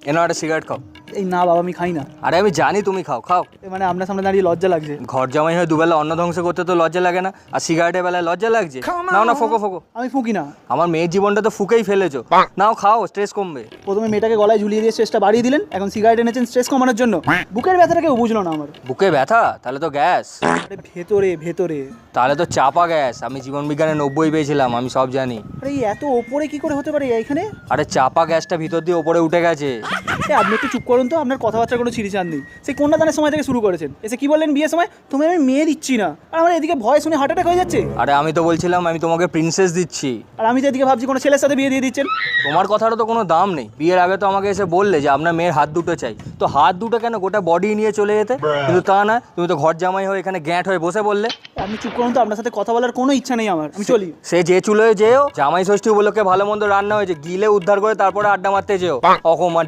এনো একটা সিগারেট খাও। এই না বাবা, আমি খাই না। আরে আমি জানি তুমি খাও, খাও। মানে আপনার সামনে দাঁড়িয়ে লজ্জা লাগছে। ঘর জামাই হয়ে দুবেলা অন্ন ধ্বংস করতে তো লজ্জা লাগে না, আর সিগারেটের বেলায় লজ্জা লাগছে? নাও না, ফোকো ফোকো। আমি ফুঁকি না। আমার মেয়ের জীবনটা তো ফুকেই ফেলেছো। নাও খাও, স্ট্রেস কমবে। প্রথমে মেয়েটাকে গলায় ঝুলিয়ে দিয়ে স্ট্রেসটা বাড়িয়ে দিলেন, এখন সিগারেট এনেছেন স্ট্রেস কমানোর জন্য। বুকের ব্যথাটা কেউ বুঝলো না আমার। বুকে ব্যথা? তাহলে তো গ্যাস। আরে ভেতরে ভেতরে। তাহলে তো চাপা গ্যাস। আমি জীবন বিজ্ঞানে 90 পেয়েছিলাম, আমি সব জানি। আরে এই এত ওপরে কি করে হতে পারে এখানে? আরে চাপা গ্যাসটা ভিতর দিয়ে ওপরে উঠে গেছে। আপনি একটু চুপ করুন তো, আপনার কথাবার্তার কোনো ছিঁড়িচান নেই। সেই কন্যাদানের সময় থেকে শুরু করেছেন, এসে কি বললেন বিয়ের সময় তুমি আমি মেয়ে দিচ্ছি না, আর আমার এদিকে ভয় শুনে হার্ট অ্যাটাক হয়ে যাচ্ছে। আরে আমি তো বলছিলাম আমি তোমাকে প্রিন্সেস দিচ্ছি। আর আমি তো এদিকে ভাবছি কোনো ছেলের সাথে বিয়ে দিয়ে দিচ্ছেন। তোমার কথাটা তো কোনো দাম নেই। বিয়ের আগে তো আমাকে এসে বললে যে আপনার মেয়ের হাত দুটো চাই, তো হাত দুটো কেন, গোটা বডি নিয়ে চলে যেতে। কিন্তু তা না, তুমি তো ঘর জামাই হয়ে এখানে গ্যাঁট হয়ে বসে বললে। আপনি চুপ করুন তো, আপনার সাথে কথা বলার কোনো ইচ্ছা নেই আমার, আমি চলি। সে যে চুলোয় যেও, জামাই ষষ্ঠী উপলক্ষে ভালো মন্দ রান্না হয়েছে, গিলে উদ্ধার করে তারপরে আড্ডা মারতে যেও। অকমান